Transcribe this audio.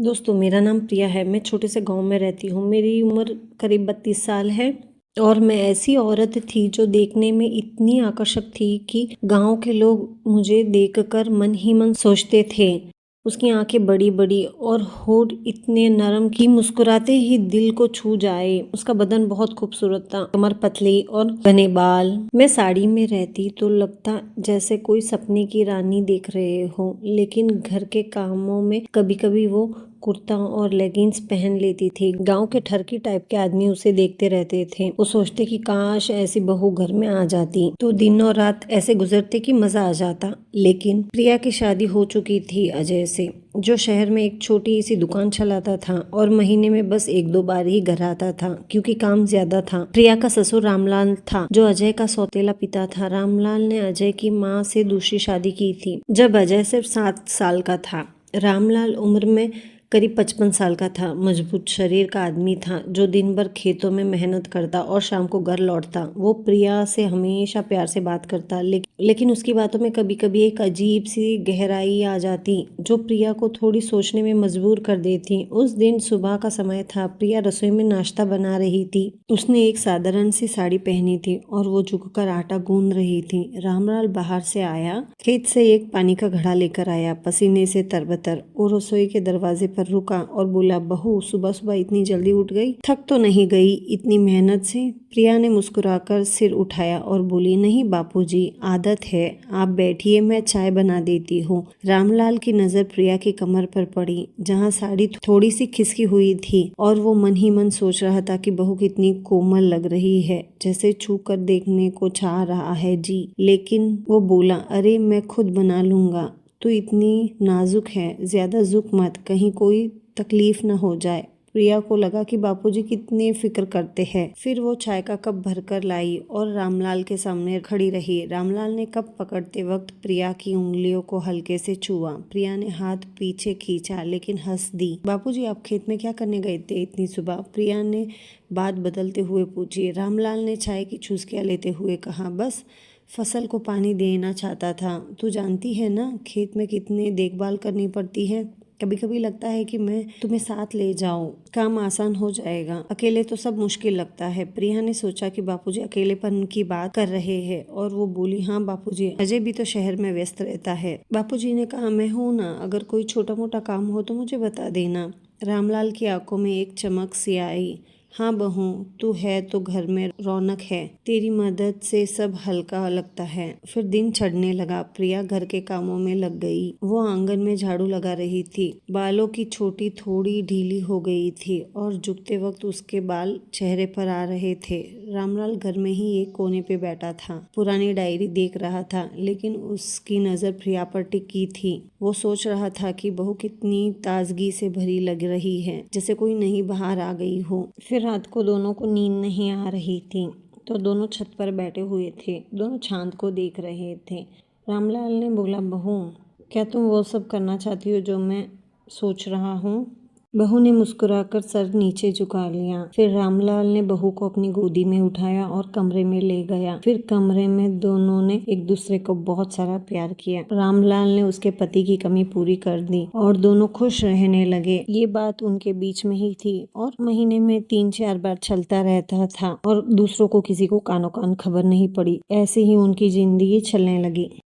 दोस्तों, मेरा नाम प्रिया है। मैं छोटे से गांव में रहती हूँ। मेरी उम्र करीब 32 साल है और मैं ऐसी औरत थी जो देखने में इतनी आकर्षक थी कि गांव के लोग मुझे देखकर मन ही मन सोचते थे। उसकी आंखें बड़ी बड़ी और होठ इतने नरम कि मुस्कुराते ही दिल को छू जाए। उसका बदन बहुत खूबसूरत था, कमर पतली और घने बाल। मैं साड़ी में रहती तो लगता जैसे कोई सपने की रानी देख रहे हो, लेकिन घर के कामों में कभी कभी वो कुर्ता और लेगिंग्स पहन लेती थी। गांव के ठरकी टाइप के आदमी उसे देखते रहते थे। वो सोचते कि काश ऐसी बहू घर में आ जाती तो दिन और रात ऐसे गुजरते कि मजा आ जाता। लेकिन प्रिया की शादी हो चुकी थी अजय से, जो शहर में एक छोटी सी दुकान चलाता था और महीने में बस 1-2 बार ही घर आता था क्योंकि काम ज्यादा था। प्रिया का ससुर रामलाल था, जो अजय का सौतेला पिता था। रामलाल ने अजय की माँ से दूसरी शादी की थी जब अजय सिर्फ 7 साल का था। रामलाल उम्र में करीब 55 साल का था। मजबूत शरीर का आदमी था जो दिन भर खेतों में मेहनत करता और शाम को घर लौटता। वो प्रिया से हमेशा प्यार से बात करता, लेकिन उसकी बातों में कभी कभी एक अजीब सी गहराई आ जाती जो प्रिया को थोड़ी सोचने में मजबूर कर देती। उस दिन सुबह का समय था। प्रिया रसोई में नाश्ता बना रही थी। उसने एक साधारण सी साड़ी पहनी थी और वो झुककर आटा गूंद रही थी। रामलाल बाहर से आया, खेत से एक पानी का घड़ा लेकर आया, पसीने से तरबतर। वो रसोई के दरवाजे पर रुका और बोला, बहू सुबह सुबह इतनी जल्दी उठ गई? थक तो नहीं गई इतनी मेहनत से? प्रिया ने मुस्कुराकर सिर उठाया और बोली, नहीं बापूजी, आदत है। आप बैठिए, मैं चाय बना देती हूँ। रामलाल की नजर प्रिया की कमर पर पड़ी, जहाँ साड़ी थोड़ी सी खिसकी हुई थी, और वो मन ही मन सोच रहा था कि बहू कितनी कोमल लग रही है, जैसे छू कर देखने को चाह रहा है जी। लेकिन वो बोला, अरे मैं खुद बना लूंगा। तू इतनी नाजुक है, ज्यादा झुक मत, कहीं कोई तकलीफ न हो जाए। प्रिया को लगा कि बापूजी कितने फिक्र करते हैं। फिर वो चाय का कप भरकर लाई और रामलाल के सामने खड़ी रही। रामलाल ने कप पकड़ते वक्त प्रिया की उंगलियों को हल्के से छुआ। प्रिया ने हाथ पीछे खींचा लेकिन हंस दी। बापूजी, आप खेत में क्या करने गए थे इतनी सुबह? प्रिया ने बात बदलते हुए पूछी। रामलाल ने चाय की चुस्कियां लेते हुए कहा, बस फसल को पानी देना चाहता था। तू जानती है ना खेत में कितनी देखभाल करनी पड़ती है। कभी कभी लगता है कि मैं तुम्हें साथ ले जाऊं, काम आसान हो जाएगा। अकेले तो सब मुश्किल लगता है। प्रिया ने सोचा कि बापूजी अकेलेपन की बात कर रहे हैं और वो बोली, हाँ बापूजी, अजय भी तो शहर में व्यस्त रहता है। बापूजी ने कहा, मैं हूं ना, अगर कोई छोटा मोटा काम हो तो मुझे बता देना। रामलाल की आंखों में एक चमक सी आई। हाँ बहू, तू है तो घर में रौनक है। तेरी मदद से सब हल्का लगता है। फिर दिन चढ़ने लगा। प्रिया घर के कामों में लग गई। वो आंगन में झाड़ू लगा रही थी। बालों की छोटी थोड़ी ढीली हो गई थी और झुकते वक्त उसके बाल चेहरे पर आ रहे थे। रामलाल घर में ही एक कोने पे बैठा था, पुरानी डायरी देख रहा था, लेकिन उसकी नजर प्रिया पर टिकी थी। वो सोच रहा था कि बहू कितनी ताजगी से भरी लग रही है, जैसे कोई नई बहार आ गई हो। फिर रात को दोनों को नींद नहीं आ रही थी तो दोनों छत पर बैठे हुए थे। दोनों चांद को देख रहे थे। रामलाल ने बोला, बहू, क्या तुम वो सब करना चाहती हो जो मैं सोच रहा हूँ? बहू ने मुस्कुराकर सर नीचे झुका लिया। फिर रामलाल ने बहू को अपनी गोदी में उठाया और कमरे में ले गया। फिर कमरे में दोनों ने एक दूसरे को बहुत सारा प्यार किया। रामलाल ने उसके पति की कमी पूरी कर दी और दोनों खुश रहने लगे। ये बात उनके बीच में ही थी और महीने में 3-4 बार चलता रहता था और दूसरों को किसी को कानो कान खबर नहीं पड़ी। ऐसे ही उनकी जिंदगी चलने लगी।